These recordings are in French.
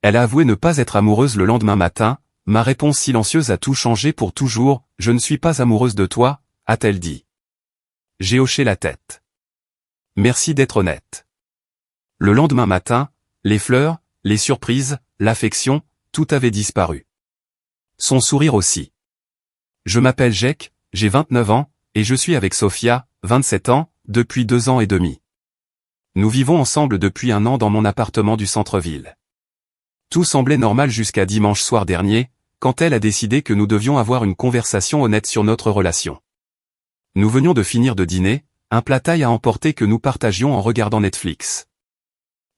Elle a avoué ne pas être amoureuse le lendemain matin, ma réponse silencieuse a tout changé pour toujours, je ne suis pas amoureuse de toi, a-t-elle dit. J'ai hoché la tête. Merci d'être honnête. Le lendemain matin, les fleurs, les surprises, l'affection, tout avait disparu. Son sourire aussi. Je m'appelle Jack, j'ai 29 ans, et je suis avec Sophia, 27 ans, depuis 2 ans et demi. Nous vivons ensemble depuis 1 an dans mon appartement du centre-ville. Tout semblait normal jusqu'à dimanche soir dernier, quand elle a décidé que nous devions avoir une conversation honnête sur notre relation. Nous venions de finir de dîner, un plat thaï à emporter que nous partagions en regardant Netflix.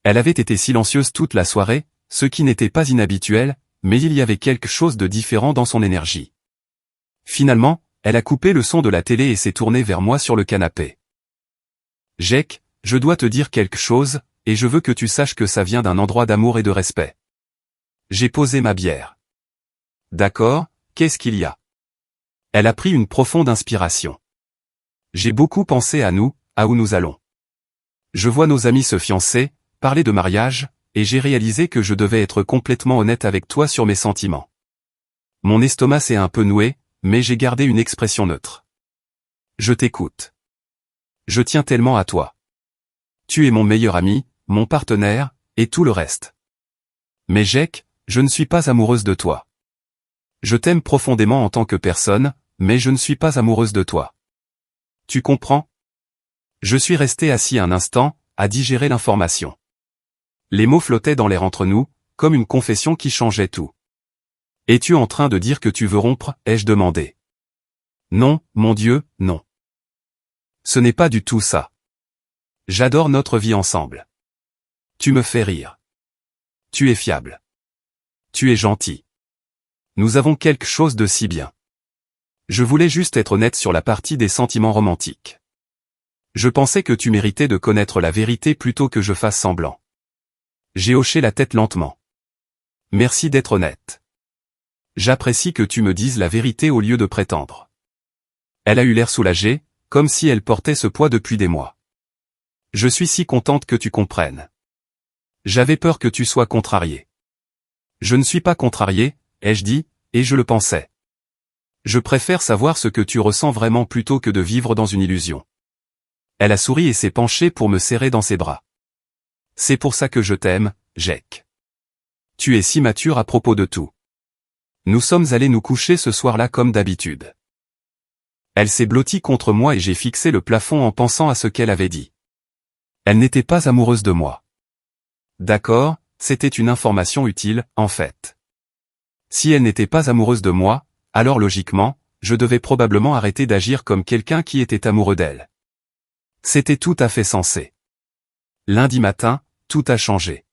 Elle avait été silencieuse toute la soirée, ce qui n'était pas inhabituel, mais il y avait quelque chose de différent dans son énergie. Finalement, elle a coupé le son de la télé et s'est tournée vers moi sur le canapé. Jack, je dois te dire quelque chose, et je veux que tu saches que ça vient d'un endroit d'amour et de respect. J'ai posé ma bière. D'accord, qu'est-ce qu'il y a? Elle a pris une profonde inspiration. J'ai beaucoup pensé à nous, à où nous allons. Je vois nos amis se fiancer, parler de mariage, et j'ai réalisé que je devais être complètement honnête avec toi sur mes sentiments. Mon estomac s'est un peu noué, mais j'ai gardé une expression neutre. Je t'écoute. Je tiens tellement à toi. Tu es mon meilleur ami, mon partenaire, et tout le reste. Mais Jack, je ne suis pas amoureuse de toi. Je t'aime profondément en tant que personne, mais je ne suis pas amoureuse de toi. Tu comprends? Je suis resté assis un instant, à digérer l'information. Les mots flottaient dans l'air entre nous, comme une confession qui changeait tout. Es-tu en train de dire que tu veux rompre, ai-je demandé. Non, mon Dieu, non. Ce n'est pas du tout ça. J'adore notre vie ensemble. Tu me fais rire. Tu es fiable. Tu es gentil. Nous avons quelque chose de si bien. Je voulais juste être honnête sur la partie des sentiments romantiques. Je pensais que tu méritais de connaître la vérité plutôt que je fasse semblant. J'ai hoché la tête lentement. Merci d'être honnête. J'apprécie que tu me dises la vérité au lieu de prétendre. Elle a eu l'air soulagée, comme si elle portait ce poids depuis des mois. Je suis si contente que tu comprennes. J'avais peur que tu sois contrarié. Je ne suis pas contrarié, ai-je dit, et je le pensais. Je préfère savoir ce que tu ressens vraiment plutôt que de vivre dans une illusion. Elle a souri et s'est penchée pour me serrer dans ses bras. C'est pour ça que je t'aime, Jack. Tu es si mature à propos de tout. Nous sommes allés nous coucher ce soir-là comme d'habitude. Elle s'est blottie contre moi et j'ai fixé le plafond en pensant à ce qu'elle avait dit. Elle n'était pas amoureuse de moi. D'accord, c'était une information utile, en fait. Si elle n'était pas amoureuse de moi, alors logiquement, je devais probablement arrêter d'agir comme quelqu'un qui était amoureux d'elle. C'était tout à fait sensé. Lundi matin, tout a changé.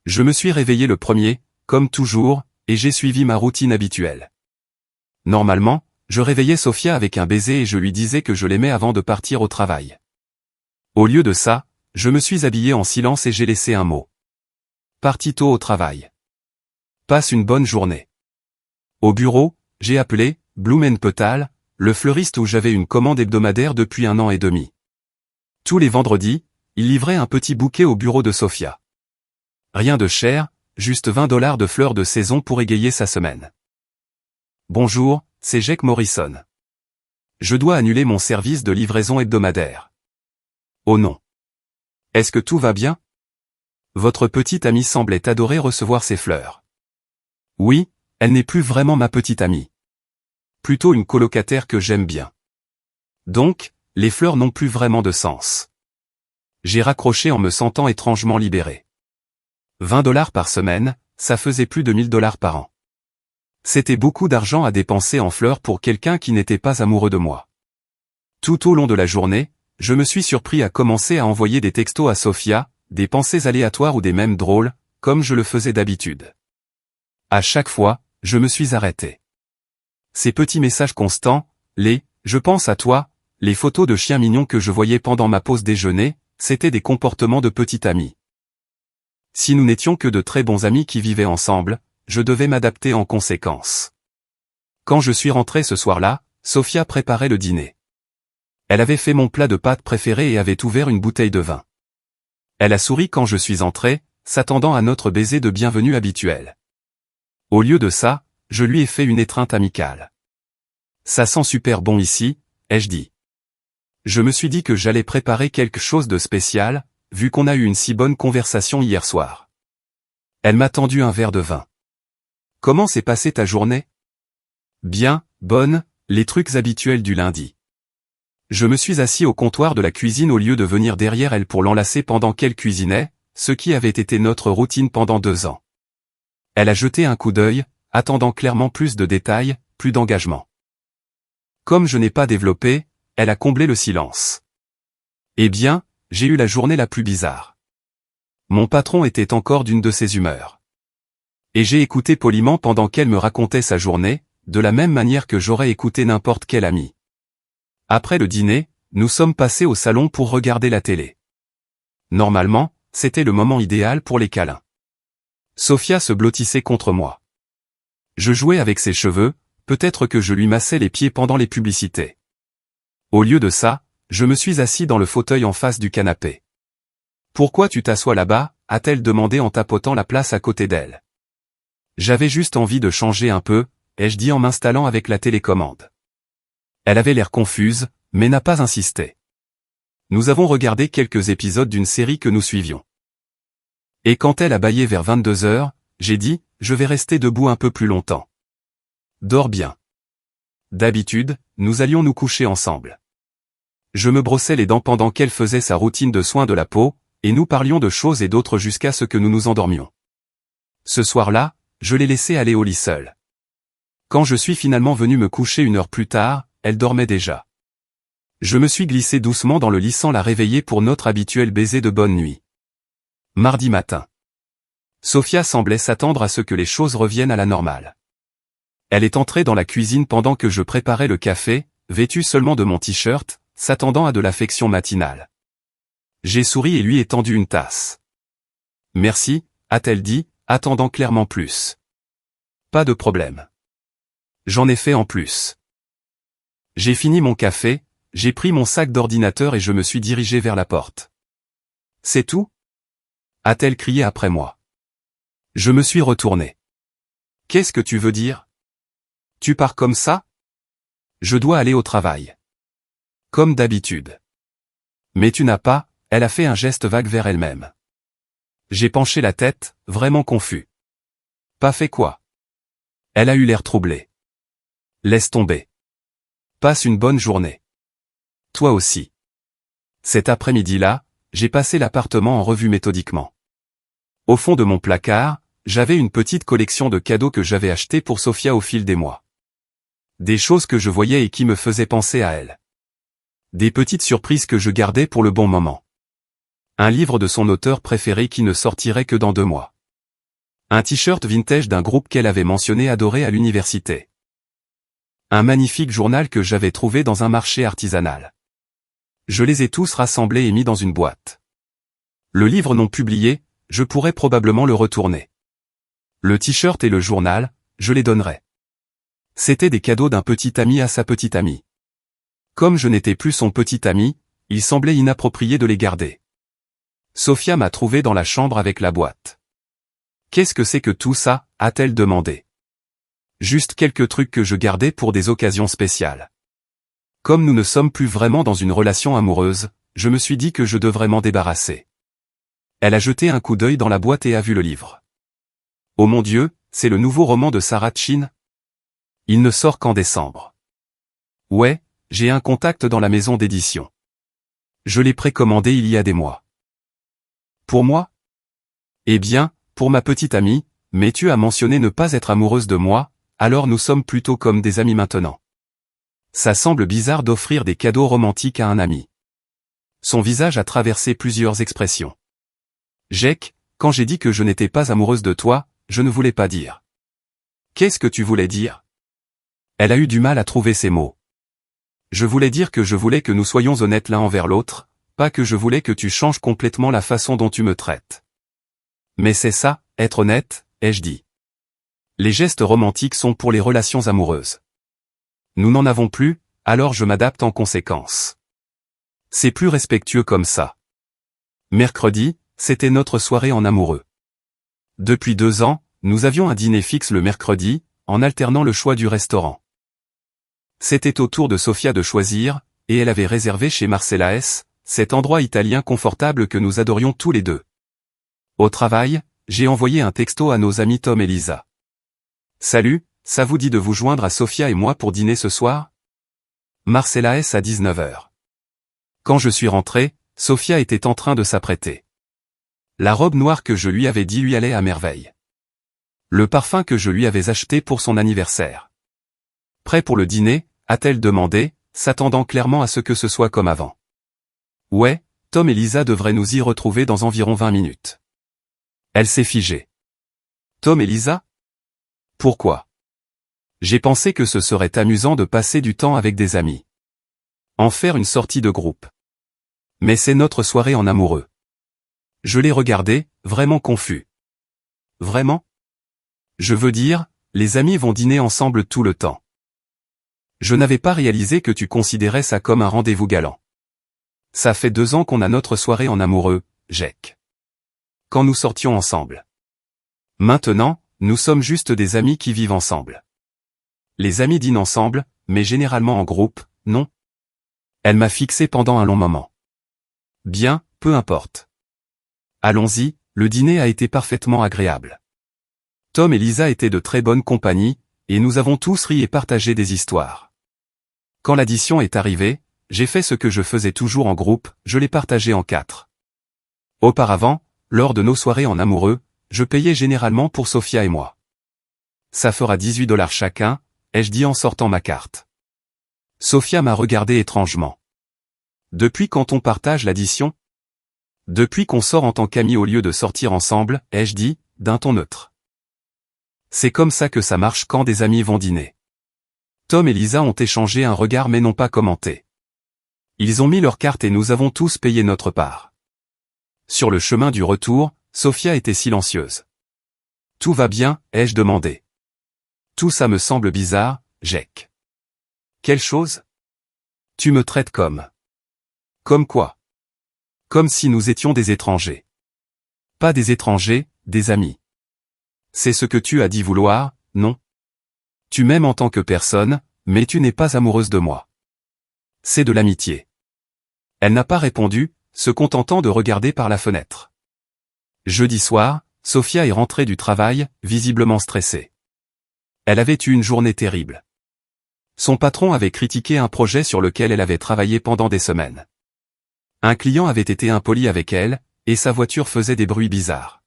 Je me suis réveillé le premier, comme toujours, et j'ai suivi ma routine habituelle. Normalement, je réveillais Sophia avec un baiser et je lui disais que je l'aimais avant de partir au travail. Au lieu de ça, je me suis habillé en silence et j'ai laissé un mot. Parti tôt au travail. Passe une bonne journée. Au bureau, j'ai appelé Blumenpetal, le fleuriste où j'avais une commande hebdomadaire depuis 1 an et demi. Tous les vendredis, il livrait un petit bouquet au bureau de Sophia. Rien de cher, juste $20 de fleurs de saison pour égayer sa semaine. Bonjour, c'est Jack Morrison. Je dois annuler mon service de livraison hebdomadaire. Oh non. Est-ce que tout va bien? Votre petite amie semblait adorer recevoir ces fleurs. Oui, elle n'est plus vraiment ma petite amie. Plutôt une colocataire que j'aime bien. Donc, les fleurs n'ont plus vraiment de sens. J'ai raccroché en me sentant étrangement libéré. $20 par semaine, ça faisait plus de $1000 par an. C'était beaucoup d'argent à dépenser en fleurs pour quelqu'un qui n'était pas amoureux de moi. Tout au long de la journée, je me suis surpris à commencer à envoyer des textos à Sophia, des pensées aléatoires ou des mèmes drôles, comme je le faisais d'habitude. À chaque fois, je me suis arrêté. Ces petits messages constants, je pense à toi, les photos de chiens mignons que je voyais pendant ma pause déjeuner, c'étaient des comportements de petit ami. Si nous n'étions que de très bons amis qui vivaient ensemble, je devais m'adapter en conséquence. Quand je suis rentré ce soir-là, Sophia préparait le dîner. Elle avait fait mon plat de pâtes préféré et avait ouvert une bouteille de vin. Elle a souri quand je suis entré, s'attendant à notre baiser de bienvenue habituel. Au lieu de ça, je lui ai fait une étreinte amicale. Ça sent super bon ici, ai-je dit. Je me suis dit que j'allais préparer quelque chose de spécial, vu qu'on a eu une si bonne conversation hier soir. Elle m'a tendu un verre de vin. Comment s'est passée ta journée? Bien, bonne, les trucs habituels du lundi. Je me suis assis au comptoir de la cuisine au lieu de venir derrière elle pour l'enlacer pendant qu'elle cuisinait, ce qui avait été notre routine pendant 2 ans. Elle a jeté un coup d'œil, attendant clairement plus de détails, plus d'engagement. Comme je n'ai pas développé, elle a comblé le silence. Eh bien, j'ai eu la journée la plus bizarre. Mon patron était encore d'une de ses humeurs. Et j'ai écouté poliment pendant qu'elle me racontait sa journée, de la même manière que j'aurais écouté n'importe quel ami. Après le dîner, nous sommes passés au salon pour regarder la télé. Normalement, c'était le moment idéal pour les câlins. Sophia se blottissait contre moi. Je jouais avec ses cheveux, peut-être que je lui massais les pieds pendant les publicités. Au lieu de ça, je me suis assis dans le fauteuil en face du canapé. « Pourquoi tu t'assois là-bas » a-t-elle demandé en tapotant la place à côté d'elle. J'avais juste envie de changer un peu, ai-je dit en m'installant avec la télécommande. Elle avait l'air confuse, mais n'a pas insisté. Nous avons regardé quelques épisodes d'une série que nous suivions. Et quand elle a bâillé vers 22 heures, j'ai dit, je vais rester debout un peu plus longtemps. Dors bien. D'habitude, nous allions nous coucher ensemble. Je me brossais les dents pendant qu'elle faisait sa routine de soins de la peau, et nous parlions de choses et d'autres jusqu'à ce que nous nous endormions. Ce soir-là, je l'ai laissée aller au lit seule. Quand je suis finalement venu me coucher 1 heure plus tard, elle dormait déjà. Je me suis glissé doucement dans le lit sans la réveiller pour notre habituel baiser de bonne nuit. Mardi matin. Sophia semblait s'attendre à ce que les choses reviennent à la normale. Elle est entrée dans la cuisine pendant que je préparais le café, vêtue seulement de mon t-shirt, s'attendant à de l'affection matinale. J'ai souri et lui ai tendu une tasse. Merci, a-t-elle dit, attendant clairement plus. Pas de problème. J'en ai fait en plus. J'ai fini mon café, j'ai pris mon sac d'ordinateur et je me suis dirigé vers la porte. C'est tout? A-t-elle crié après moi. Je me suis retourné. Qu'est-ce que tu veux dire? Tu pars comme ça? Je dois aller au travail. Comme d'habitude. Mais tu n'as pas, elle a fait un geste vague vers elle-même. J'ai penché la tête, vraiment confus. Pas fait quoi? Elle a eu l'air troublée. Laisse tomber. Passe une bonne journée. Toi aussi. Cet après-midi-là, j'ai passé l'appartement en revue méthodiquement. Au fond de mon placard, j'avais une petite collection de cadeaux que j'avais achetés pour Sophia au fil des mois. Des choses que je voyais et qui me faisaient penser à elle. Des petites surprises que je gardais pour le bon moment. Un livre de son auteur préféré qui ne sortirait que dans 2 mois. Un t-shirt vintage d'un groupe qu'elle avait mentionné adorer à l'université. Un magnifique journal que j'avais trouvé dans un marché artisanal. Je les ai tous rassemblés et mis dans une boîte. Le livre non publié, je pourrais probablement le retourner. Le t-shirt et le journal, je les donnerais. C'était des cadeaux d'un petit ami à sa petite amie. Comme je n'étais plus son petit ami, il semblait inapproprié de les garder. Sophia m'a trouvé dans la chambre avec la boîte. Qu'est-ce que c'est que tout ça, a-t-elle demandé. Juste quelques trucs que je gardais pour des occasions spéciales. Comme nous ne sommes plus vraiment dans une relation amoureuse, je me suis dit que je devrais m'en débarrasser. Elle a jeté un coup d'œil dans la boîte et a vu le livre. Oh mon Dieu, c'est le nouveau roman de Sarah Chin? Il ne sort qu'en décembre. Ouais, j'ai un contact dans la maison d'édition. Je l'ai précommandé il y a des mois. Pour moi? Eh bien, pour ma petite amie, mais tu as mentionné ne pas être amoureuse de moi, alors nous sommes plutôt comme des amis maintenant. Ça semble bizarre d'offrir des cadeaux romantiques à un ami. Son visage a traversé plusieurs expressions. Jake, quand j'ai dit que je n'étais pas amoureuse de toi, je ne voulais pas dire. Qu'est-ce que tu voulais dire? Elle a eu du mal à trouver ses mots. Je voulais dire que je voulais que nous soyons honnêtes l'un envers l'autre, pas que je voulais que tu changes complètement la façon dont tu me traites. Mais c'est ça, être honnête, ai-je dit. Les gestes romantiques sont pour les relations amoureuses. Nous n'en avons plus, alors je m'adapte en conséquence. C'est plus respectueux comme ça. Mercredi, c'était notre soirée en amoureux. Depuis 2 ans, nous avions un dîner fixe le mercredi, en alternant le choix du restaurant. C'était au tour de Sofia de choisir, et elle avait réservé chez Marcella S, cet endroit italien confortable que nous adorions tous les deux. Au travail, j'ai envoyé un texto à nos amis Tom et Lisa. Salut, ça vous dit de vous joindre à Sofia et moi pour dîner ce soir? Marcella S à 19h. Quand je suis rentré, Sofia était en train de s'apprêter. La robe noire que je lui avais dit lui allait à merveille. Le parfum que je lui avais acheté pour son anniversaire. Prêt pour le dîner, a-t-elle demandé, s'attendant clairement à ce que ce soit comme avant. Ouais, Tom et Lisa devraient nous y retrouver dans environ 20 minutes. Elle s'est figée. Tom et Lisa? Pourquoi? J'ai pensé que ce serait amusant de passer du temps avec des amis. En faire une sortie de groupe. Mais c'est notre soirée en amoureux. Je l'ai regardé, vraiment confus. Vraiment? Je veux dire, les amis vont dîner ensemble tout le temps. Je n'avais pas réalisé que tu considérais ça comme un rendez-vous galant. Ça fait 2 ans qu'on a notre soirée en amoureux, Jack. Quand nous sortions ensemble. Maintenant, nous sommes juste des amis qui vivent ensemble. Les amis dînent ensemble, mais généralement en groupe, non? Elle m'a fixé pendant un long moment. Bien, peu importe. Allons-y, le dîner a été parfaitement agréable. Tom et Lisa étaient de très bonne compagnie, et nous avons tous ri et partagé des histoires. Quand l'addition est arrivée, j'ai fait ce que je faisais toujours en groupe, je l'ai partagé en 4. Auparavant, lors de nos soirées en amoureux, je payais généralement pour Sofia et moi. Ça fera 18 $ chacun, ai-je dit en sortant ma carte. Sofia m'a regardé étrangement. Depuis quand on partage l'addition? Depuis qu'on sort en tant qu'amis au lieu de sortir ensemble, ai-je dit, d'un ton neutre. C'est comme ça que ça marche quand des amis vont dîner. Tom et Lisa ont échangé un regard mais n'ont pas commenté. Ils ont mis leur carte et nous avons tous payé notre part. Sur le chemin du retour, Sofia était silencieuse. Tout va bien, ai-je demandé. Tout ça me semble bizarre, Jack. Quelle chose? Tu me traites comme. Comme quoi? Comme si nous étions des étrangers. Pas des étrangers, des amis. C'est ce que tu as dit vouloir, non? Tu m'aimes en tant que personne, mais tu n'es pas amoureuse de moi. C'est de l'amitié. Elle n'a pas répondu, se contentant de regarder par la fenêtre. Jeudi soir, Sofia est rentrée du travail, visiblement stressée. Elle avait eu une journée terrible. Son patron avait critiqué un projet sur lequel elle avait travaillé pendant des semaines. Un client avait été impoli avec elle, et sa voiture faisait des bruits bizarres.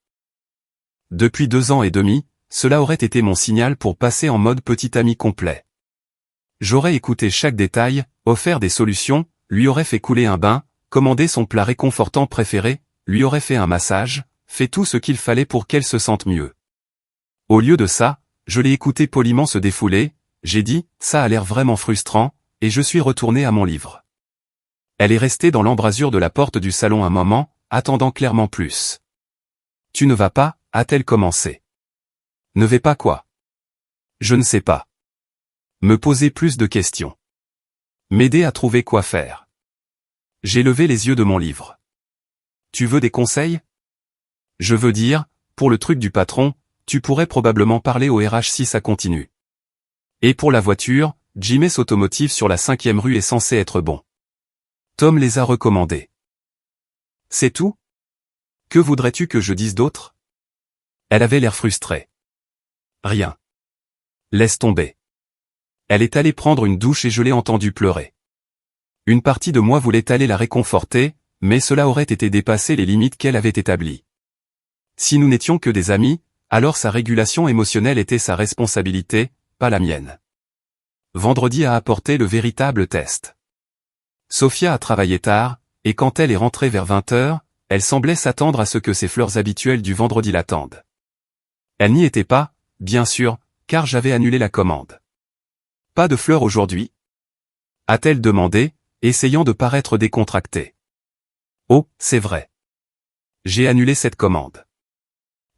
Depuis 2 ans et demi, cela aurait été mon signal pour passer en mode petit ami complet. J'aurais écouté chaque détail, offert des solutions, lui aurais fait couler un bain, commandé son plat réconfortant préféré, lui aurais fait un massage, fait tout ce qu'il fallait pour qu'elle se sente mieux. Au lieu de ça, je l'ai écouté poliment se défouler, j'ai dit, ça a l'air vraiment frustrant, et je suis retourné à mon livre. Elle est restée dans l'embrasure de la porte du salon un moment, attendant clairement plus. Tu ne vas pas, a-t-elle commencé. Ne vais pas quoi? Je ne sais pas. Me poser plus de questions. M'aider à trouver quoi faire. J'ai levé les yeux de mon livre. Tu veux des conseils? Je veux dire, pour le truc du patron, tu pourrais probablement parler au RH si ça continue. Et pour la voiture, Jimes Automotive sur la 5e rue est censé être bon. Tom les a recommandés. C'est tout? Que voudrais-tu que je dise d'autre? Elle avait l'air frustrée. Rien. Laisse tomber. Elle est allée prendre une douche et je l'ai entendue pleurer. Une partie de moi voulait aller la réconforter, mais cela aurait été dépasser les limites qu'elle avait établies. Si nous n'étions que des amis, alors sa régulation émotionnelle était sa responsabilité, pas la mienne. Vendredi a apporté le véritable test. Sofia a travaillé tard, et quand elle est rentrée vers 20h, elle semblait s'attendre à ce que ses fleurs habituelles du vendredi l'attendent. Elle n'y était pas, bien sûr, car j'avais annulé la commande. Pas de fleurs aujourd'hui? A-t-elle demandé, essayant de paraître décontractée. Oh, c'est vrai. J'ai annulé cette commande.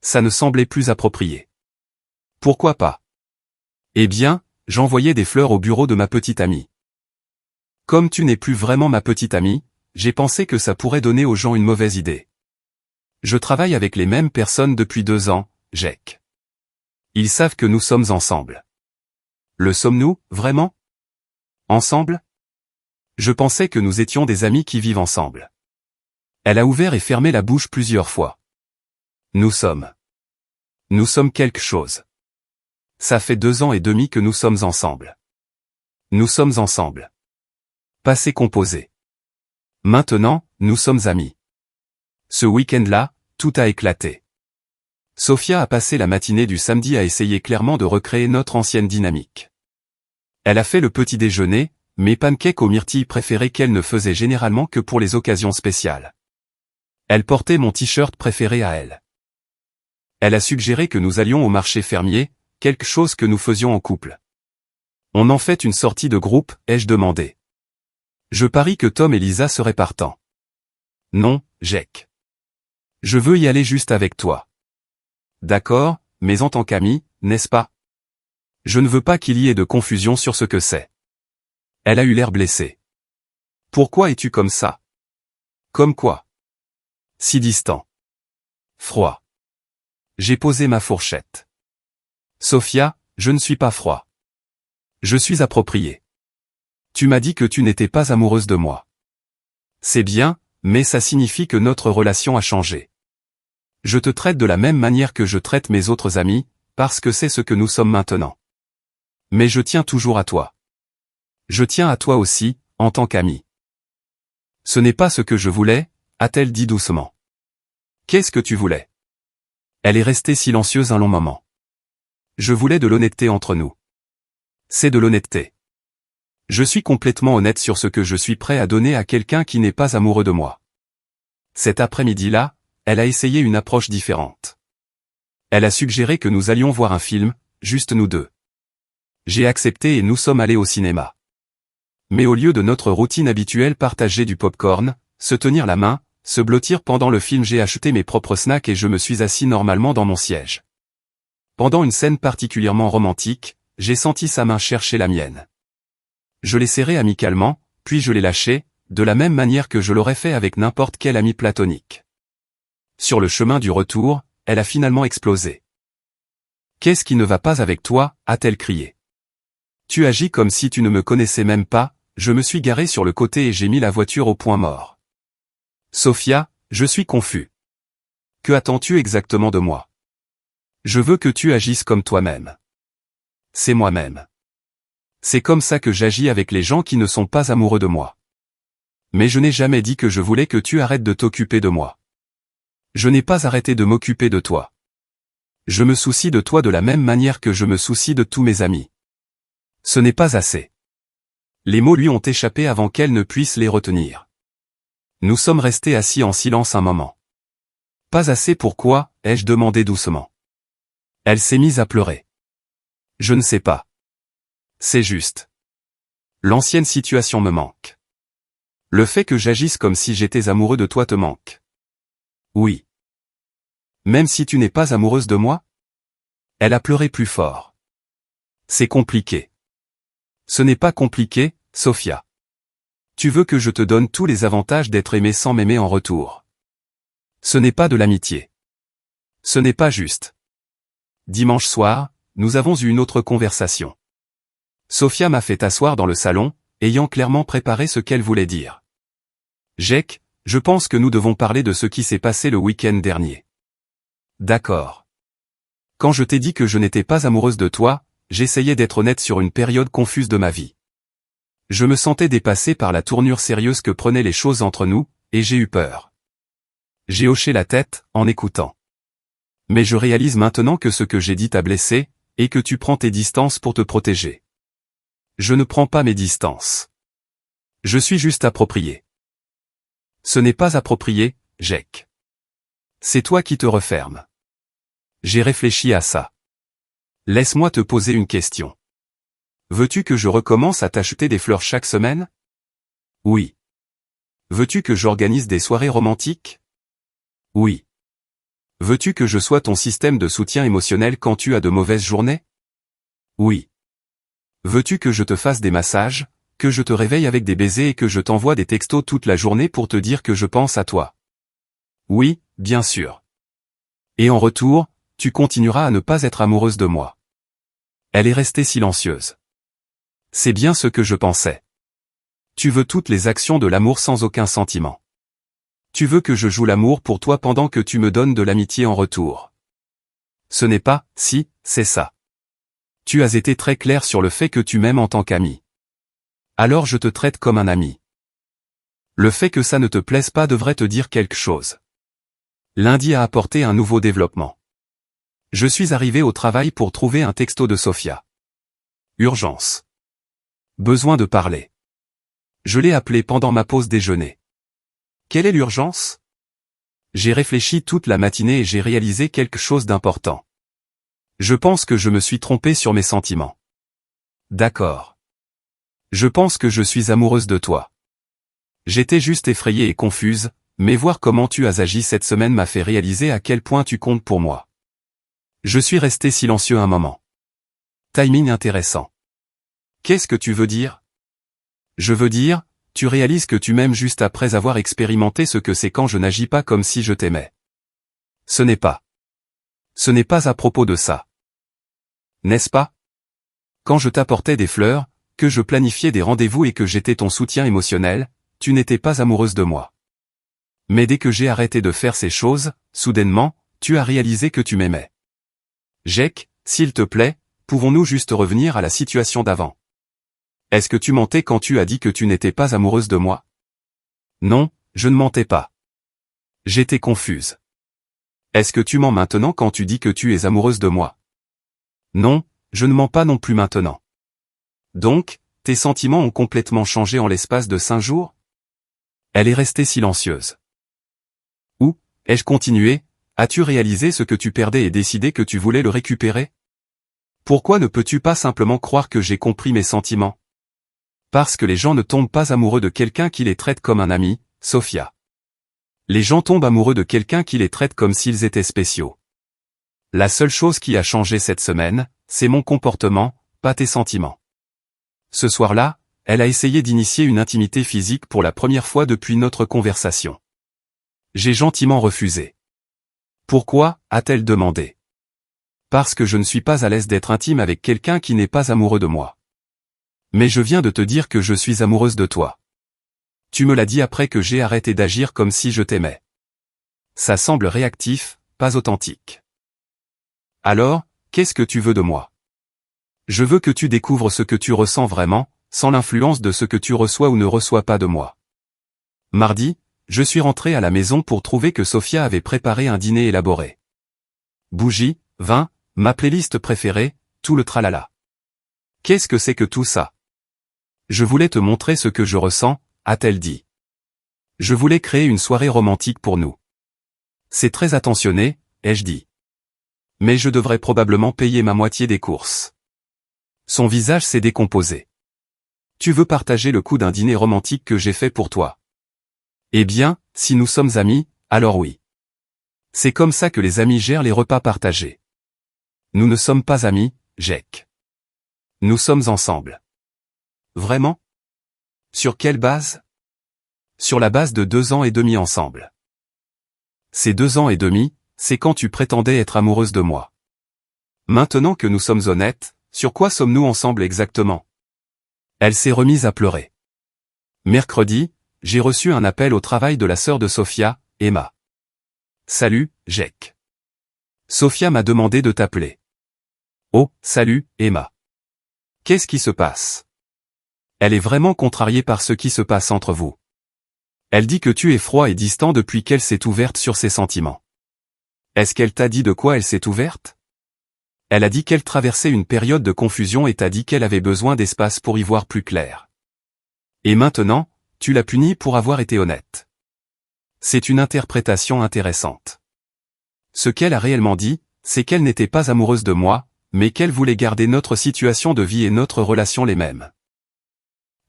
Ça ne semblait plus approprié. Pourquoi pas? Eh bien, j'envoyais des fleurs au bureau de ma petite amie. Comme tu n'es plus vraiment ma petite amie, j'ai pensé que ça pourrait donner aux gens une mauvaise idée. Je travaille avec les mêmes personnes depuis 2 ans, Jake. Ils savent que nous sommes ensemble. Le sommes-nous, vraiment? Ensemble? Je pensais que nous étions des amis qui vivent ensemble. Elle a ouvert et fermé la bouche plusieurs fois. Nous sommes quelque chose. Ça fait 2 ans et demi que nous sommes ensemble. Nous sommes ensemble. Passé composé. Maintenant, nous sommes amis. Ce week-end-là, tout a éclaté. Sophia a passé la matinée du samedi à essayer clairement de recréer notre ancienne dynamique. Elle a fait le petit déjeuner, mes pancakes aux myrtilles préférés qu'elle ne faisait généralement que pour les occasions spéciales. Elle portait mon t-shirt préféré à elle. Elle a suggéré que nous allions au marché fermier, quelque chose que nous faisions en couple. On en fait une sortie de groupe, ai-je demandé. Je parie que Tom et Lisa seraient partants. Non, Jake. Je veux y aller juste avec toi. D'accord, mais en tant qu'ami, n'est-ce pas? Je ne veux pas qu'il y ait de confusion sur ce que c'est. Elle a eu l'air blessée. Pourquoi es-tu comme ça? Comme quoi? Si distant. Froid. J'ai posé ma fourchette. Sophia, je ne suis pas froid. Je suis approprié. Tu m'as dit que tu n'étais pas amoureuse de moi. C'est bien, mais ça signifie que notre relation a changé. Je te traite de la même manière que je traite mes autres amis, parce que c'est ce que nous sommes maintenant. Mais je tiens toujours à toi. Je tiens à toi aussi, en tant qu'ami. Ce n'est pas ce que je voulais, a-t-elle dit doucement. Qu'est-ce que tu voulais? Elle est restée silencieuse un long moment. Je voulais de l'honnêteté entre nous. C'est de l'honnêteté. Je suis complètement honnête sur ce que je suis prêt à donner à quelqu'un qui n'est pas amoureux de moi. Cet après-midi-là, elle a essayé une approche différente. Elle a suggéré que nous allions voir un film, juste nous deux. J'ai accepté et nous sommes allés au cinéma. Mais au lieu de notre routine habituelle partager du popcorn, se tenir la main, se blottir pendant le film, j'ai acheté mes propres snacks et je me suis assis normalement dans mon siège. Pendant une scène particulièrement romantique, j'ai senti sa main chercher la mienne. Je l'ai serrée amicalement, puis je l'ai lâchée, de la même manière que je l'aurais fait avec n'importe quel ami platonique. Sur le chemin du retour, elle a finalement explosé. « Qu'est-ce qui ne va pas avec toi ?» a-t-elle crié. « Tu agis comme si tu ne me connaissais même pas », je me suis garé sur le côté et j'ai mis la voiture au point mort. « Sophia, je suis confus. Que attends-tu exactement de moi? Je veux que tu agisses comme toi-même. C'est moi-même. C'est comme ça que j'agis avec les gens qui ne sont pas amoureux de moi. Mais je n'ai jamais dit que je voulais que tu arrêtes de t'occuper de moi. Je n'ai pas arrêté de m'occuper de toi. Je me soucie de toi de la même manière que je me soucie de tous mes amis. Ce n'est pas assez. » Les mots lui ont échappé avant qu'elle ne puisse les retenir. Nous sommes restés assis en silence un moment. « Pas assez pourquoi ?» ai-je demandé doucement. Elle s'est mise à pleurer. « Je ne sais pas. C'est juste. L'ancienne situation me manque. Le fait que j'agisse comme si j'étais amoureux de toi te manque. Oui. Même si tu n'es pas amoureuse de moi? Elle a pleuré plus fort. C'est compliqué. Ce n'est pas compliqué, Sophia. Tu veux que je te donne tous les avantages d'être aimé sans m'aimer en retour. Ce n'est pas de l'amitié. Ce n'est pas juste. Dimanche soir, nous avons eu une autre conversation. Sophia m'a fait asseoir dans le salon, ayant clairement préparé ce qu'elle voulait dire. Jake, je pense que nous devons parler de ce qui s'est passé le week-end dernier. D'accord. Quand je t'ai dit que je n'étais pas amoureuse de toi, j'essayais d'être honnête sur une période confuse de ma vie. Je me sentais dépassé par la tournure sérieuse que prenaient les choses entre nous, et j'ai eu peur. J'ai hoché la tête, en écoutant. Mais je réalise maintenant que ce que j'ai dit t'a blessé, et que tu prends tes distances pour te protéger. Je ne prends pas mes distances. Je suis juste approprié. Ce n'est pas approprié, Jake. C'est toi qui te refermes. J'ai réfléchi à ça. Laisse-moi te poser une question. Veux-tu que je recommence à t'acheter des fleurs chaque semaine? Oui. Veux-tu que j'organise des soirées romantiques? Oui. Veux-tu que je sois ton système de soutien émotionnel quand tu as de mauvaises journées? Oui. Veux-tu que je te fasse des massages, que je te réveille avec des baisers et que je t'envoie des textos toute la journée pour te dire que je pense à toi? Oui, bien sûr. Et en retour, tu continueras à ne pas être amoureuse de moi. Elle est restée silencieuse. C'est bien ce que je pensais. Tu veux toutes les actions de l'amour sans aucun sentiment. Tu veux que je joue l'amour pour toi pendant que tu me donnes de l'amitié en retour. Ce n'est pas, si, c'est ça. Tu as été très clair sur le fait que tu m'aimes en tant qu'ami. Alors je te traite comme un ami. Le fait que ça ne te plaise pas devrait te dire quelque chose. Lundi a apporté un nouveau développement. Je suis arrivé au travail pour trouver un texto de Sofia. Urgence. Besoin de parler. Je l'ai appelé pendant ma pause déjeuner. Quelle est l'urgence? J'ai réfléchi toute la matinée et j'ai réalisé quelque chose d'important. Je pense que je me suis trompé sur mes sentiments. D'accord. Je pense que je suis amoureuse de toi. J'étais juste effrayée et confuse, mais voir comment tu as agi cette semaine m'a fait réaliser à quel point tu comptes pour moi. Je suis resté silencieux un moment. Timing intéressant. Qu'est-ce que tu veux dire? Je veux dire, tu réalises que tu m'aimes juste après avoir expérimenté ce que c'est quand je n'agis pas comme si je t'aimais. Ce n'est pas. Ce n'est pas à propos de ça. N'est-ce pas? Quand je t'apportais des fleurs, que je planifiais des rendez-vous et que j'étais ton soutien émotionnel, tu n'étais pas amoureuse de moi. Mais dès que j'ai arrêté de faire ces choses, soudainement, tu as réalisé que tu m'aimais. Jake, s'il te plaît, pouvons-nous juste revenir à la situation d'avant? Est-ce que tu mentais quand tu as dit que tu n'étais pas amoureuse de moi? Non, je ne mentais pas. J'étais confuse. Est-ce que tu mens maintenant quand tu dis que tu es amoureuse de moi? Non, je ne mens pas non plus maintenant. Donc, tes sentiments ont complètement changé en l'espace de 5 jours? Elle est restée silencieuse. Ou, ai-je continué, as-tu réalisé ce que tu perdais et décidé que tu voulais le récupérer? Pourquoi ne peux-tu pas simplement croire que j'ai compris mes sentiments? Parce que les gens ne tombent pas amoureux de quelqu'un qui les traite comme un ami, Sofia. Les gens tombent amoureux de quelqu'un qui les traite comme s'ils étaient spéciaux. La seule chose qui a changé cette semaine, c'est mon comportement, pas tes sentiments. Ce soir-là, elle a essayé d'initier une intimité physique pour la première fois depuis notre conversation. J'ai gentiment refusé. Pourquoi, a-t-elle demandé? Parce que je ne suis pas à l'aise d'être intime avec quelqu'un qui n'est pas amoureux de moi. Mais je viens de te dire que je suis amoureuse de toi. Tu me l'as dit après que j'ai arrêté d'agir comme si je t'aimais. Ça semble réactif, pas authentique. Alors, qu'est-ce que tu veux de moi? Je veux que tu découvres ce que tu ressens vraiment, sans l'influence de ce que tu reçois ou ne reçois pas de moi. Mardi, je suis rentré à la maison pour trouver que Sofia avait préparé un dîner élaboré. Bougies, vin, ma playlist préférée, tout le tralala. Qu'est-ce que c'est que tout ça? Je voulais te montrer ce que je ressens, a-t-elle dit. Je voulais créer une soirée romantique pour nous. C'est très attentionné, ai-je dit. Mais je devrais probablement payer ma moitié des courses. Son visage s'est décomposé. Tu veux partager le coût d'un dîner romantique que j'ai fait pour toi? Eh bien, si nous sommes amis, alors oui. C'est comme ça que les amis gèrent les repas partagés. Nous ne sommes pas amis, Jake. Nous sommes ensemble. Vraiment? Sur quelle base? Sur la base de 2 ans et demi ensemble. Ces 2 ans et demi, c'est quand tu prétendais être amoureuse de moi. Maintenant que nous sommes honnêtes, sur quoi sommes-nous ensemble exactement? Elle s'est remise à pleurer. Mercredi, j'ai reçu un appel au travail de la sœur de Sofia, Emma. Salut, Jake. Sofia m'a demandé de t'appeler. Oh, salut, Emma. Qu'est-ce qui se passe? Elle est vraiment contrariée par ce qui se passe entre vous. Elle dit que tu es froid et distant depuis qu'elle s'est ouverte sur ses sentiments. Est-ce qu'elle t'a dit de quoi elle s'est ouverte? Elle a dit qu'elle traversait une période de confusion et t'a dit qu'elle avait besoin d'espace pour y voir plus clair. Et maintenant, tu l'as punie pour avoir été honnête. C'est une interprétation intéressante. Ce qu'elle a réellement dit, c'est qu'elle n'était pas amoureuse de moi, mais qu'elle voulait garder notre situation de vie et notre relation les mêmes.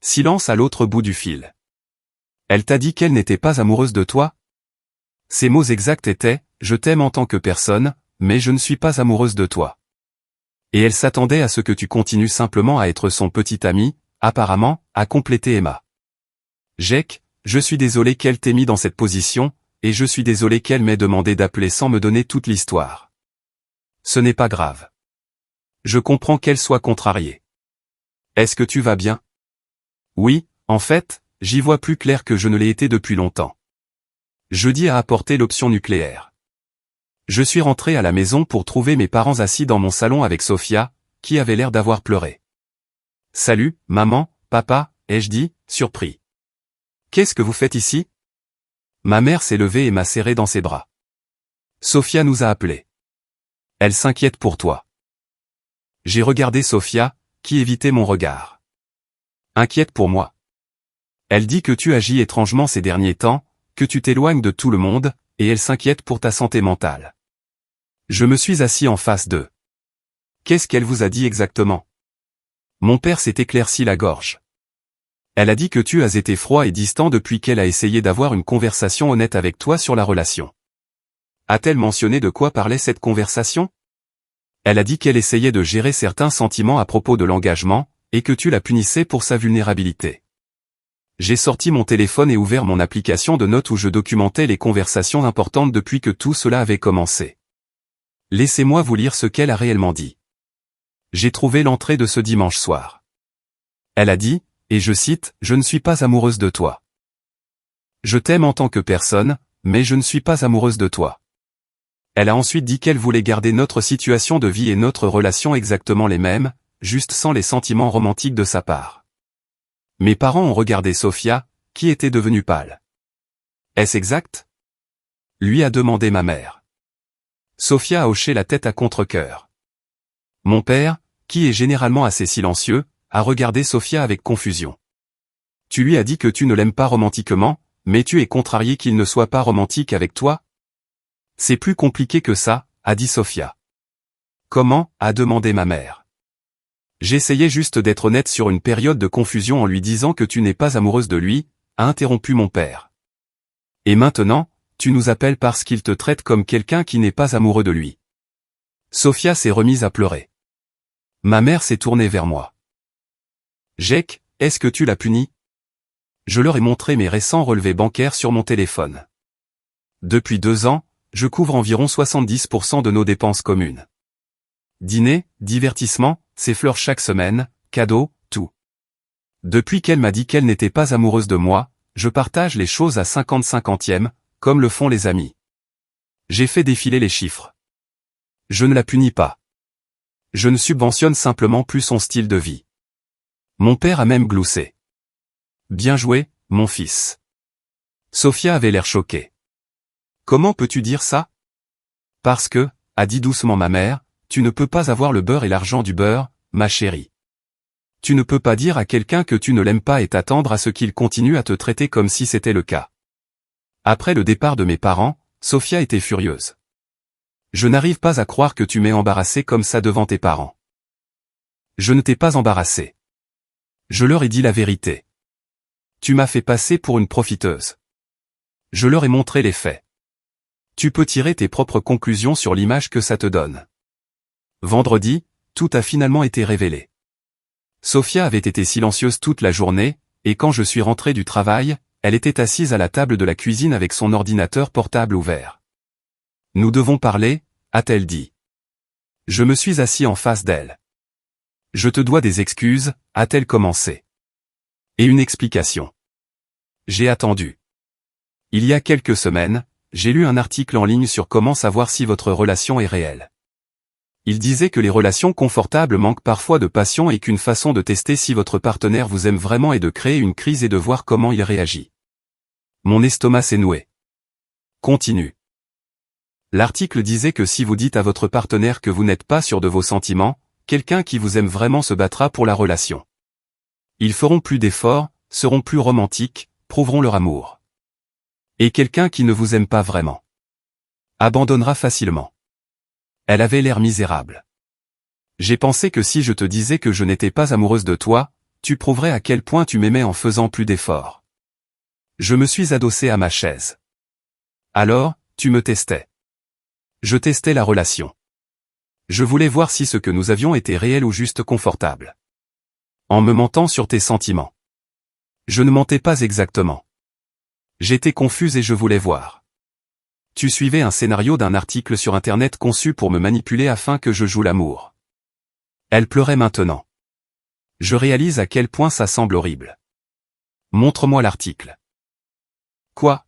Silence à l'autre bout du fil. Elle t'a dit qu'elle n'était pas amoureuse de toi? Ses mots exacts étaient « Je t'aime en tant que personne, mais je ne suis pas amoureuse de toi ». Et elle s'attendait à ce que tu continues simplement à être son petit ami, apparemment, a complété Emma. Jake, je suis désolé qu'elle t'ait mis dans cette position, et je suis désolé qu'elle m'ait demandé d'appeler sans me donner toute l'histoire. Ce n'est pas grave. Je comprends qu'elle soit contrariée. Est-ce que tu vas bien? Oui, en fait, j'y vois plus clair que je ne l'ai été depuis longtemps. Jeudi a apporté l'option nucléaire. Je suis rentré à la maison pour trouver mes parents assis dans mon salon avec Sophia, qui avait l'air d'avoir pleuré. Salut, maman, papa, ai-je dit, surpris. Qu'est-ce que vous faites ici? Ma mère s'est levée et m'a serré dans ses bras. Sophia nous a appelés. Elle s'inquiète pour toi. J'ai regardé Sophia, qui évitait mon regard. Inquiète pour moi. Elle dit que tu agis étrangement ces derniers temps, que tu t'éloignes de tout le monde, et elle s'inquiète pour ta santé mentale. Je me suis assis en face d'eux. Qu'est-ce qu'elle vous a dit exactement? Mon père s'est éclairci la gorge. Elle a dit que tu as été froid et distant depuis qu'elle a essayé d'avoir une conversation honnête avec toi sur la relation. A-t-elle mentionné de quoi parlait cette conversation? Elle a dit qu'elle essayait de gérer certains sentiments à propos de l'engagement, et que tu la punissais pour sa vulnérabilité. J'ai sorti mon téléphone et ouvert mon application de notes où je documentais les conversations importantes depuis que tout cela avait commencé. Laissez-moi vous lire ce qu'elle a réellement dit. J'ai trouvé l'entrée de ce dimanche soir. Elle a dit, et je cite, « Je ne suis pas amoureuse de toi. Je t'aime en tant que personne, mais je ne suis pas amoureuse de toi. » Elle a ensuite dit qu'elle voulait garder notre situation de vie et notre relation exactement les mêmes, juste sans les sentiments romantiques de sa part. Mes parents ont regardé Sophia, qui était devenue pâle. Est-ce exact? Lui a demandé ma mère. Sophia a hoché la tête à contre-cœur. Mon père, qui est généralement assez silencieux, a regardé Sophia avec confusion. Tu lui as dit que tu ne l'aimes pas romantiquement, mais tu es contrarié qu'il ne soit pas romantique avec toi? C'est plus compliqué que ça, a dit Sophia. Comment? A demandé ma mère. J'essayais juste d'être honnête sur une période de confusion en lui disant que tu n'es pas amoureuse de lui, a interrompu mon père. Et maintenant, tu nous appelles parce qu'il te traite comme quelqu'un qui n'est pas amoureux de lui. Sophia s'est remise à pleurer. Ma mère s'est tournée vers moi. Jake, est-ce que tu l'as puni? Je leur ai montré mes récents relevés bancaires sur mon téléphone. Depuis 2 ans, je couvre environ 70% de nos dépenses communes. Dîner, divertissement, ses fleurs chaque semaine, cadeaux, tout. Depuis qu'elle m'a dit qu'elle n'était pas amoureuse de moi, je partage les choses à 50-50e, comme le font les amis. J'ai fait défiler les chiffres. Je ne la punis pas. Je ne subventionne simplement plus son style de vie. Mon père a même gloussé. Bien joué, mon fils. Sophia avait l'air choquée. Comment peux-tu dire ça? Parce que, a dit doucement ma mère, tu ne peux pas avoir le beurre et l'argent du beurre, ma chérie. Tu ne peux pas dire à quelqu'un que tu ne l'aimes pas et t'attendre à ce qu'il continue à te traiter comme si c'était le cas. Après le départ de mes parents, Sophia était furieuse. Je n'arrive pas à croire que tu m'aies embarrassé comme ça devant tes parents. Je ne t'ai pas embarrassé. Je leur ai dit la vérité. Tu m'as fait passer pour une profiteuse. Je leur ai montré les faits. Tu peux tirer tes propres conclusions sur l'image que ça te donne. Vendredi, tout a finalement été révélé. Sophia avait été silencieuse toute la journée, et quand je suis rentré du travail, elle était assise à la table de la cuisine avec son ordinateur portable ouvert. Nous devons parler, a-t-elle dit. Je me suis assis en face d'elle. Je te dois des excuses, a-t-elle commencé. Et une explication. J'ai attendu. Il y a quelques semaines, j'ai lu un article en ligne sur comment savoir si votre relation est réelle. Il disait que les relations confortables manquent parfois de passion et qu'une façon de tester si votre partenaire vous aime vraiment est de créer une crise et de voir comment il réagit. Mon estomac s'est noué. Continue. L'article disait que si vous dites à votre partenaire que vous n'êtes pas sûr de vos sentiments, quelqu'un qui vous aime vraiment se battra pour la relation. Ils feront plus d'efforts, seront plus romantiques, prouveront leur amour. Et quelqu'un qui ne vous aime pas vraiment abandonnera facilement. Elle avait l'air misérable. J'ai pensé que si je te disais que je n'étais pas amoureuse de toi, tu prouverais à quel point tu m'aimais en faisant plus d'efforts. Je me suis adossé à ma chaise. Alors, tu me testais. Je testais la relation. Je voulais voir si ce que nous avions était réel ou juste confortable. En me mentant sur tes sentiments. Je ne mentais pas exactement. J'étais confuse et je voulais voir. Tu suivais un scénario d'un article sur Internet conçu pour me manipuler afin que je joue l'amour. Elle pleurait maintenant. Je réalise à quel point ça semble horrible. Montre-moi l'article. Quoi?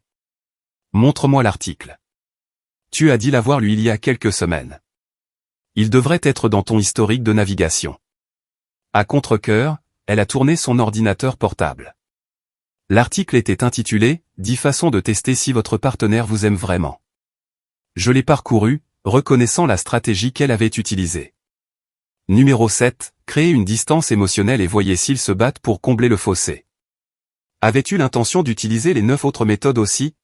Montre-moi l'article. Tu as dit l'avoir lu il y a quelques semaines. Il devrait être dans ton historique de navigation. À contre-cœur, elle a tourné son ordinateur portable. L'article était intitulé « 10 façons de tester si votre partenaire vous aime vraiment ». Je l'ai parcouru, reconnaissant la stratégie qu'elle avait utilisée. Numéro 7. Créez une distance émotionnelle et voyez s'ils se battent pour combler le fossé. Avais-tu l'intention d'utiliser les 9 autres méthodes aussi?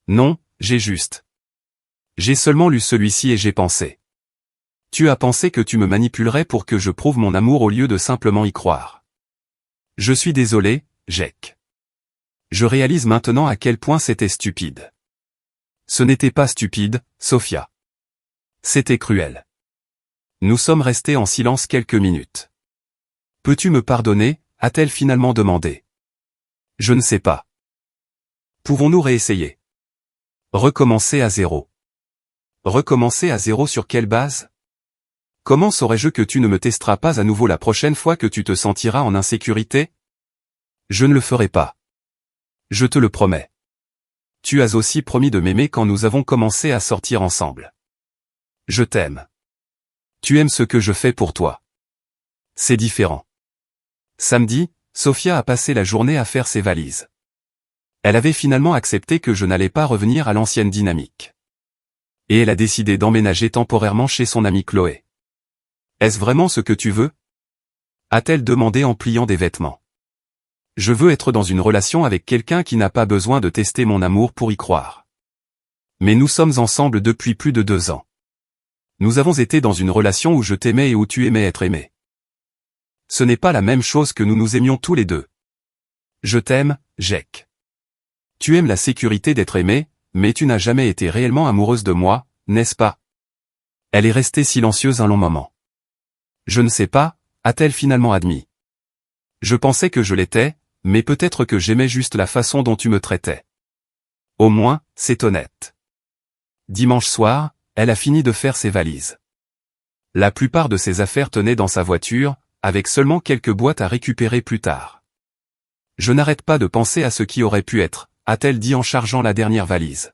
Non, j'ai seulement lu celui-ci et j'ai pensé. Tu as pensé que tu me manipulerais pour que je prouve mon amour au lieu de simplement y croire. Je suis désolé, Jack. Je réalise maintenant à quel point c'était stupide. Ce n'était pas stupide, Sophia. C'était cruel. Nous sommes restés en silence quelques minutes. Peux-tu me pardonner, a-t-elle finalement demandé. Je ne sais pas. Pouvons-nous réessayer? Recommencer à zéro. Recommencer à zéro sur quelle base? Comment saurais-je que tu ne me testeras pas à nouveau la prochaine fois que tu te sentiras en insécurité? Je ne le ferai pas. Je te le promets. Tu as aussi promis de m'aimer quand nous avons commencé à sortir ensemble. Je t'aime. Tu aimes ce que je fais pour toi. C'est différent. Samedi, Sophia a passé la journée à faire ses valises. Elle avait finalement accepté que je n'allais pas revenir à l'ancienne dynamique. Et elle a décidé d'emménager temporairement chez son amie Chloé. Est-ce vraiment ce que tu veux? A-t-elle demandé en pliant des vêtements. Je veux être dans une relation avec quelqu'un qui n'a pas besoin de tester mon amour pour y croire. Mais nous sommes ensemble depuis plus de 2 ans. Nous avons été dans une relation où je t'aimais et où tu aimais être aimé. Ce n'est pas la même chose que nous aimions tous les deux. Je t'aime, Jack. Tu aimes la sécurité d'être aimé, mais tu n'as jamais été réellement amoureuse de moi, n'est-ce pas? Elle est restée silencieuse un long moment. Je ne sais pas, a-t-elle finalement admis. Je pensais que je l'étais, mais peut-être que j'aimais juste la façon dont tu me traitais. Au moins, c'est honnête. Dimanche soir, elle a fini de faire ses valises. La plupart de ses affaires tenaient dans sa voiture, avec seulement quelques boîtes à récupérer plus tard. Je n'arrête pas de penser à ce qui aurait pu être, a-t-elle dit en chargeant la dernière valise.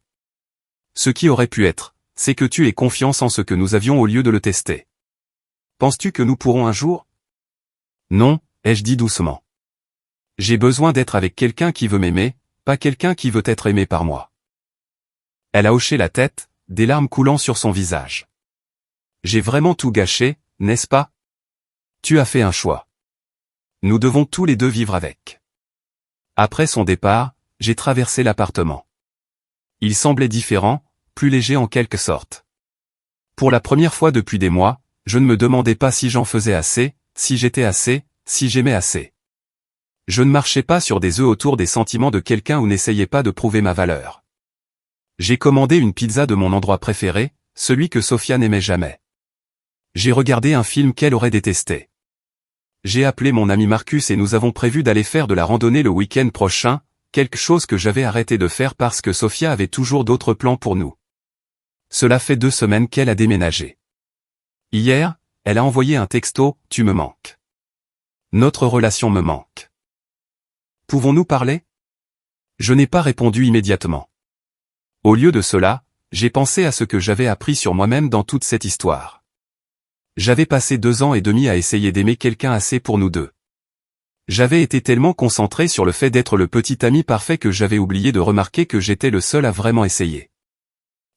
Ce qui aurait pu être, c'est que tu aies confiance en ce que nous avions au lieu de le tester. Penses-tu que nous pourrons un jour? Non, ai-je dit doucement. J'ai besoin d'être avec quelqu'un qui veut m'aimer, pas quelqu'un qui veut être aimé par moi. Elle a hoché la tête, des larmes coulant sur son visage. J'ai vraiment tout gâché, n'est-ce pas? Tu as fait un choix. Nous devons tous les deux vivre avec. Après son départ, j'ai traversé l'appartement. Il semblait différent, plus léger en quelque sorte. Pour la première fois depuis des mois, je ne me demandais pas si j'en faisais assez, si j'étais assez, si j'aimais assez. Je ne marchais pas sur des œufs autour des sentiments de quelqu'un ou n'essayais pas de prouver ma valeur. J'ai commandé une pizza de mon endroit préféré, celui que Sophia n'aimait jamais. J'ai regardé un film qu'elle aurait détesté. J'ai appelé mon ami Marcus et nous avons prévu d'aller faire de la randonnée le week-end prochain, quelque chose que j'avais arrêté de faire parce que Sophia avait toujours d'autres plans pour nous. Cela fait 2 semaines qu'elle a déménagé. Hier, elle a envoyé un texto, « Tu me manques. Notre relation me manque. Pouvons-nous parler ?» Je n'ai pas répondu immédiatement. Au lieu de cela, j'ai pensé à ce que j'avais appris sur moi-même dans toute cette histoire. J'avais passé 2 ans et demi à essayer d'aimer quelqu'un assez pour nous deux. J'avais été tellement concentré sur le fait d'être le petit ami parfait que j'avais oublié de remarquer que j'étais le seul à vraiment essayer.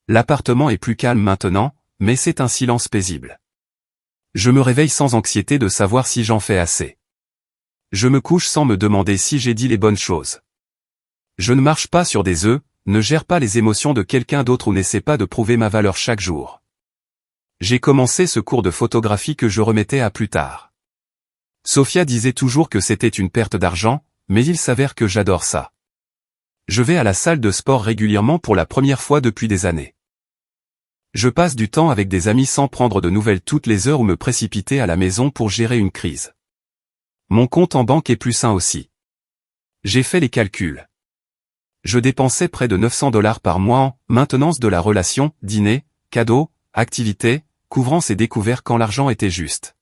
L'appartement est plus calme maintenant, mais c'est un silence paisible. Je me réveille sans anxiété de savoir si j'en fais assez. Je me couche sans me demander si j'ai dit les bonnes choses. Je ne marche pas sur des œufs, ne gère pas les émotions de quelqu'un d'autre ou n'essaie pas de prouver ma valeur chaque jour. J'ai commencé ce cours de photographie que je remettais à plus tard. Sophia disait toujours que c'était une perte d'argent, mais il s'avère que j'adore ça. Je vais à la salle de sport régulièrement pour la première fois depuis des années. Je passe du temps avec des amis sans prendre de nouvelles toutes les heures ou me précipiter à la maison pour gérer une crise. Mon compte en banque est plus sain aussi. J'ai fait les calculs. Je dépensais près de 900 $ par mois en maintenance de la relation, dîner, cadeaux, activités, couvrance et découvert quand l'argent était juste.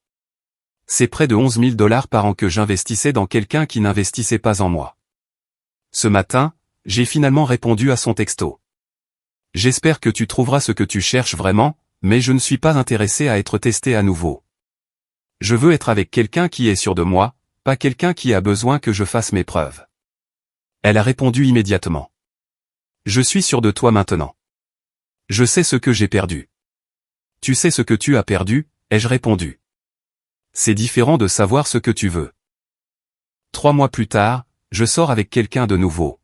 C'est près de 11 000 $ par an que j'investissais dans quelqu'un qui n'investissait pas en moi. Ce matin, j'ai finalement répondu à son texto. J'espère que tu trouveras ce que tu cherches vraiment, mais je ne suis pas intéressé à être testé à nouveau. Je veux être avec quelqu'un qui est sûr de moi, pas quelqu'un qui a besoin que je fasse mes preuves. Elle a répondu immédiatement. Je suis sûr de toi maintenant. Je sais ce que j'ai perdu. Tu sais ce que tu as perdu, ai-je répondu. C'est différent de savoir ce que tu veux. 3 mois plus tard, je sors avec quelqu'un de nouveau.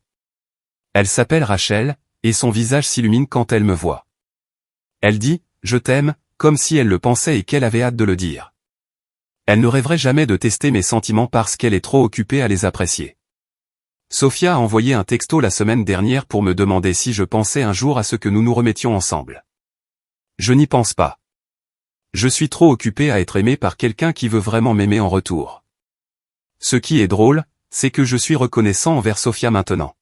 Elle s'appelle Rachel, et son visage s'illumine quand elle me voit. Elle dit « Je t'aime », comme si elle le pensait et qu'elle avait hâte de le dire. Elle ne rêverait jamais de tester mes sentiments parce qu'elle est trop occupée à les apprécier. Sophia a envoyé un texto la semaine dernière pour me demander si je pensais un jour à ce que nous nous remettions ensemble. Je n'y pense pas. Je suis trop occupé à être aimé par quelqu'un qui veut vraiment m'aimer en retour. Ce qui est drôle, c'est que je suis reconnaissant envers Sophia maintenant.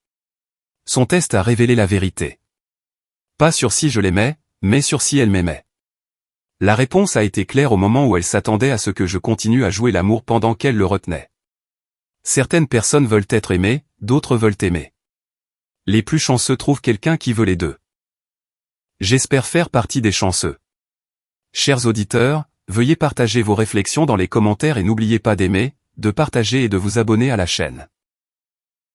Son test a révélé la vérité. Pas sur si je l'aimais, mais sur si elle m'aimait. La réponse a été claire au moment où elle s'attendait à ce que je continue à jouer l'amour pendant qu'elle le retenait. Certaines personnes veulent être aimées, d'autres veulent aimer. Les plus chanceux trouvent quelqu'un qui veut les deux. J'espère faire partie des chanceux. Chers auditeurs, veuillez partager vos réflexions dans les commentaires et n'oubliez pas d'aimer, de partager et de vous abonner à la chaîne.